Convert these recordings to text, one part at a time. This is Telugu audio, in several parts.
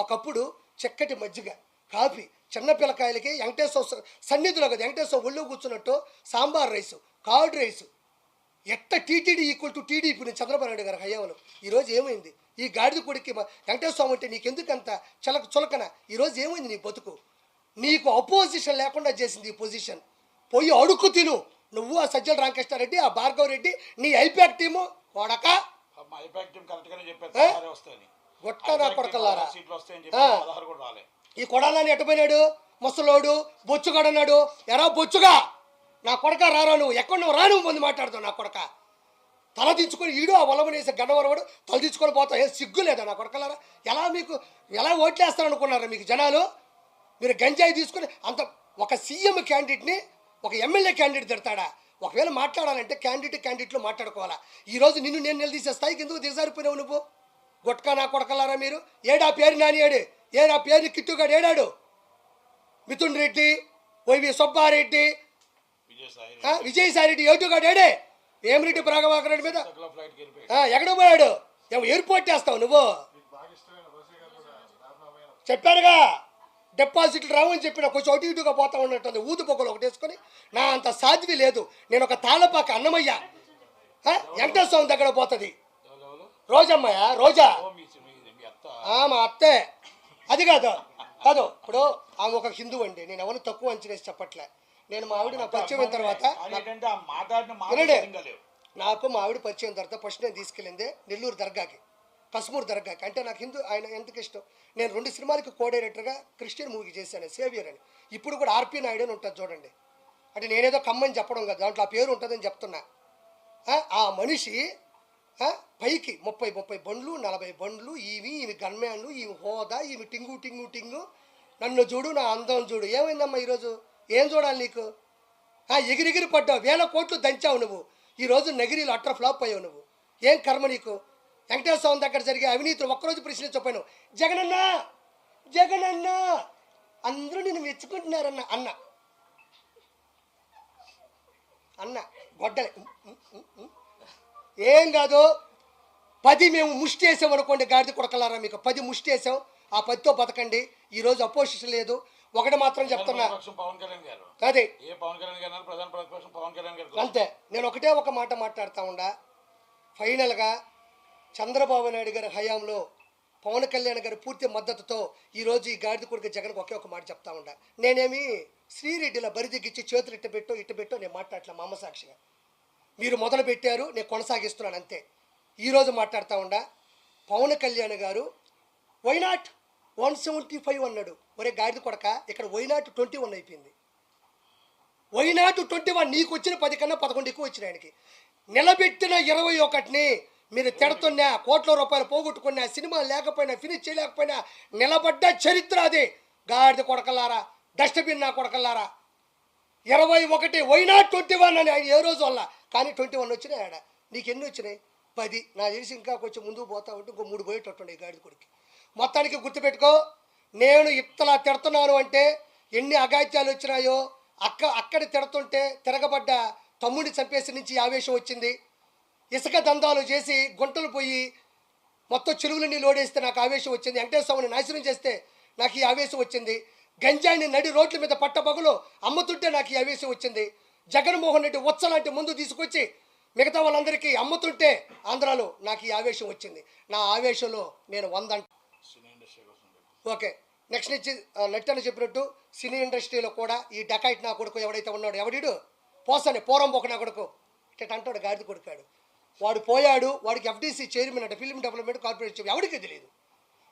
ఒకప్పుడు చక్కటి మజ్జిగ కాఫీ చిన్న పిల్లకాయలకి వెంకటేశ్వర సన్నిధిలో కదా వెంకటేశ్వర ఒళ్ళు కూర్చున్నట్టు సాంబార్ రైసు కర్డ్ రైసు ఎట్ట TTD equal to TDP Chandrababu Naidu గారి హయాంలో. ఈరోజు ఏమైంది? ఈ గాడిద కొడుక్కి వెంకటేశ్వర స్వామి అంటే నీకెందుకంత చులకన? ఈరోజు ఏమైంది నీ బతుకు? నీకు అపోజిషన్ లేకుండా చేసింది ఈ పొజిషన్. పోయి అడుక్కు తిను. నువ్వు ఆ సజ్జల రామకృష్ణారెడ్డి, ఆ భార్గవ్ రెడ్డి, నీ ఐపాక్ టీము కొడక గొట్ట నా కొడకల్లారా. ఈ కొడాలని ఎట్టపోయినాడు ముసలోడు బొచ్చుగాడన్నాడు. ఎరా బొచ్చుగా నా కొడక రారా, నువ్వు ఎక్కడ నువ్వు రాను మంది మాట్లాడుతావు. నా కొడక తల దించుకొని ఈడు ఆ వలమనేసి గడ్డవరవాడు తల దించుకొని పోతావు. ఏం సిగ్గు లేదా నా కొడకలారా? ఎలా ఓట్లేస్తారనుకున్నారా మీకు జనాలు? మీరు గంజాయి తీసుకుని అంత ఒక సీఎం క్యాండిడేట్ని ఒక ఎమ్మెల్యే క్యాండిడేట్ తిడతాడా? ఒకవేళ మాట్లాడాలంటే క్యాండిడేట్లు మాట్లాడుకోవాలా. ఈరోజు నిన్ను నేను నిలదీసే స్థాయికి ఎందుకు దిగజారిపోయినావు నువ్వు? గొట్కా నా కొడకలారా మీరు. ఏడా పేరు నానియాడు, ఏడా పేరు కిట్టుగాడు ఏడాడు, మిథున్ రెడ్డి, వైవి సుబ్బారెడ్డి, విజయసాయి రెడ్డి ఏటుగాడు ఏడే, వేమిరెడ్డి ప్రభాకర్ రెడ్డి మీద ఎక్కడికి పోయాడు? ఎయిర్పోర్ట్ చేస్తావు నువ్వు. చెప్పారుగా డిపాజిట్లు రావని చెప్పిన కొంచెం అటు ఇటుగా పోతా ఉన్నట్టుంది. ఊదు పొగలు ఒకటి వేసుకొని నా అంత సాధ్వి లేదు. నేను ఒక తాళపాక అన్నమయ్య వెంకటేశ్వర స్వామి దగ్గర పోతుంది. రోజమ్మయ్య రోజా మా అత్తే. అది కాదు ఇప్పుడు ఆమె ఒక హిందూ అండి. నేను ఎవరిని తక్కువ అంచనేసి చెప్పట్లే. నేను మా ఆవిడ నా పరిచయం అయిన తర్వాత నాకు మా ఆవిడ పరిచయం తర్వాత ఫస్ట్ నేను తీసుకెళ్ళింది నెల్లూరు దర్గాకి, కస్మూర్ దర్గాకి. అంటే నాకు హిందూ ఆయన ఎందుకు ఇష్టం. నేను 2 సినిమాలకి కో డైరెక్టర్గా క్రిస్టియన్ మూవీకి చేశాను, సేవియర్ అని. ఇప్పుడు కూడా ఆర్పి నాయుడు అని ఉంటుంది చూడండి. అంటే నేనేదో కమ్మని చెప్పడం కదా, దాంట్లో ఆ పేరు ఉంటుందని చెప్తున్నా. ఆ మనిషి పైకి 30 బండ్లు 40 బండ్లు, ఈమె గన్మ్యాన్లు, ఈమె హోదా, ఈమె టింగు. నన్ను చూడు, నా అందం చూడు. ఏమైందమ్మా ఈరోజు? ఏం చూడాలి నీకు? ఎగిరిగిరి పడ్డావు, 1000 కోట్లు దంచావు నువ్వు. ఈరోజు నగిరిలో అట్టర్ ఫ్లాప్ అయ్యావు నువ్వు. ఏం కర్మ నీకు? వెంకటేశ్వర స్వామి దగ్గర జరిగే అవినీతులు ఒక్కరోజు ప్రశ్నించకపోయాను. జగనన్న అందరూ నిన్ను మెచ్చుకుంటున్నారన్న అన్న గొడ్డలే ఏం కాదు. 10 మేము ముష్టి వేసాం అనుకోండి, గాడిద కొడకలారా మీకు 10 ముష్టి వేసాం. ఆ 10తో బతకండి. ఈరోజు అపోజిషన్ లేదు. ఒకటి మాత్రం చెప్తున్నా, అదే అంతే. నేను ఒకటే ఒక మాట మాట్లాడుతూ ఉండా. ఫైనల్గా చంద్రబాబు నాయుడు గారి హయాంలో పవన్ కళ్యాణ్ గారి పూర్తి మద్దతుతో ఈరోజు ఈ గాడిద కొడుకు జగన్కి ఒకే ఒక మాట చెప్తా ఉండా. నేనేమి శ్రీరెడ్డిలా బరిదిగిచ్చి చేతులు ఇట్టు పెట్టో నేను మాట్లాడలే. మా అమ్మ సాక్షిగా మీరు మొదలు పెట్టారు, నేను కొనసాగిస్తున్నాను అంతే. ఈరోజు మాట్లాడుతూ ఉండా. పవన్ కళ్యాణ్ గారు వైనాట్ 175 అన్నాడు. ఒరే గాడిద కొడక, ఇక్కడ వైనాట్ 21 అయిపోయింది. వైనాట్ 21 నీకు వచ్చిన 10 కన్నా 11 ఎక్కువ వచ్చిన ఆయనకి. నిలబెట్టిన 21ని మీరు తిడుతున్నా, కోట్ల రూపాయలు పోగొట్టుకున్నా, సినిమా లేకపోయినా, ఫినిష్ చేయలేకపోయినా నిలబడ్డ చరిత్ర అది. గాడిద కొడకల్లారా, డస్ట్బిన్ నా కొడకల్లారా. 21 వైనాట్ 21 అని ఆయన ఏ రోజు వల్ల. కానీ 21 వచ్చినాయి ఆడ. నీకు ఎన్ని వచ్చినాయి? 10. నా తెలిసి ఇంకా కొంచెం ముందుకు పోతా ఉంటే ఇంకో 3 పోయేటట్టుండే గాడిద కొడుకు. మొత్తానికి గుర్తుపెట్టుకో, నేను ఇత్తలా తిడుతున్నాను అంటే ఎన్ని అగాత్యాలు వచ్చినాయో. అక్కడ తిడుతుంటే తిరగబడ్డ తమ్ముడిని చంపేసి నుంచి ఆవేశం వచ్చింది. ఇసుక దందాలు చేసి గుంటలు పోయి మొత్తం చెరువులన్నీ లోడేస్తే నాకు ఆవేశం వచ్చింది. వెంకటేశ్వర స్వామిని నాశనం చేస్తే నాకు ఈ ఆవేశం వచ్చింది. గంజాయిని నడి రోడ్ల మీద పట్టపగలు అమ్ముతుంటే నాకు ఈ ఆవేశం వచ్చింది. జగన్మోహన్ రెడ్డి ఉచ్చలాంటి ముందు తీసుకొచ్చి మిగతా వాళ్ళందరికీ అమ్ముతుంటే ఆంధ్రాలో నాకు ఈ ఆవేశం వచ్చింది. నా ఆవేశంలో నేను 100 ఓకే. నెక్స్ట్ నుంచి నెట్టని చెప్పినట్టు సినీ ఇండస్ట్రీలో కూడా ఈ డకాయిట్ నా కొడుకు ఎవడైతే ఉన్నాడు, ఎవడీడు పోసానే పోరంబోక నా కొడుకు ఇట్ట అంటాడు గాడిద కొడుకాడు. వాడు పోయాడు. వాడికి ఎఫ్డీసీ చైర్మన్ అంటే ఫిల్మ్ డెవలప్మెంట్ కార్పొరేషన్ ఎవరికి తెలియదు.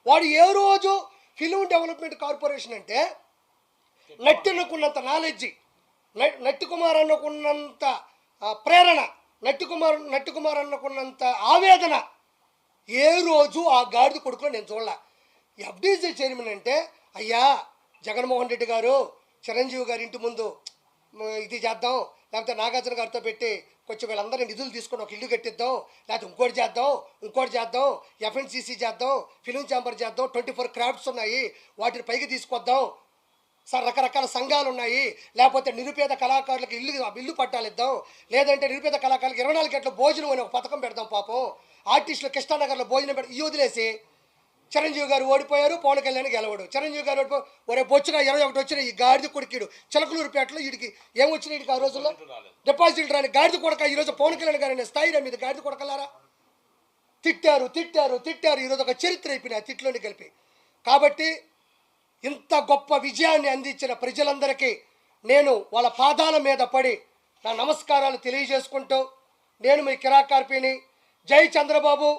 వాడు ఏ రోజు ఫిల్మ్ డెవలప్మెంట్ కార్పొరేషన్ అంటే నట్టినకున్నంత నాలెడ్జి, నట్టి కుమార్ అన్నకున్నంత ప్రేరణ, నట్టి కుమార్ అన్నకున్నంత ఆవేదన ఏ రోజు ఆ గాడిద కొడుకులో నేను చూడలే. ఎఫ్డీసీ చైర్మన్ అంటే అయ్యా జగన్మోహన్ రెడ్డి గారు చిరంజీవి గారి ఇంటి ముందు ఇది చేద్దాం, లేకపోతే నాగార్జున గారితో పెట్టి కొంచెం వీళ్ళందరినీ నిధులు తీసుకొని ఒక ఇల్లు కట్టిద్దాం, లేకపోతే ఇంకోటి చేద్దాం, ఎఫ్ఎన్సీసీ చేద్దాం, ఫిలిం ఛాంబర్ చేద్దాం, 24 క్రాఫ్ట్స్ ఉన్నాయి వాటిని పైకి తీసుకొద్దాం సార్, రకరకాల సంఘాలు ఉన్నాయి, లేకపోతే నిరుపేద కళాకారులకు ఇల్లు పట్టాలిద్దాం, లేదంటే నిరుపేద కళాకారులకు 24 గంటల భోజనం అని ఒక పథకం పెడదాం, పాపం ఆర్టిస్టులు కృష్ణానగర్లో భోజనం పెడతాం. ఈ వదిలేసి చిరంజీవి గారు ఓడిపోయారు, పవన్ కళ్యాణ్ గెలవడు. చిరంజీవి గారు ఓడిపో ఒరే బొచ్చుగా 21 వచ్చిన ఈ గాడిద కొడుకుడు చిలకలూరుపేటలో వీడికి ఏమొచ్చినాయి వీడికి ఆ రోజుల్లో డిపాజిట్ రాని గాడిద కొడక. ఈరోజు పవన్ కళ్యాణ్ గారు అనే స్థాయి మీద గాడిద కొడకలారా తిట్టారు తిట్టారు తిట్టారు. ఈరోజు ఒక చరిత్ర అయిపోయింది ఆ తిట్లోని కలిపి. కాబట్టి ఇంత గొప్ప విజయాన్ని అందించిన ప్రజలందరికీ నేను వాళ్ళ పాదాల మీద పడి నా నమస్కారాలు తెలియజేసుకుంటూ, నేను మీ కిరాకార్పిని. జై చంద్రబాబు,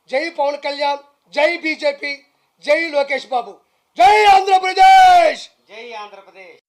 జై పవన్ కళ్యాణ్, జై బీజేపీ, జై లోకేష్ బాబు, జై ఆంధ్రప్రదేశ్. జై ఆంధ్రప్రదేశ్.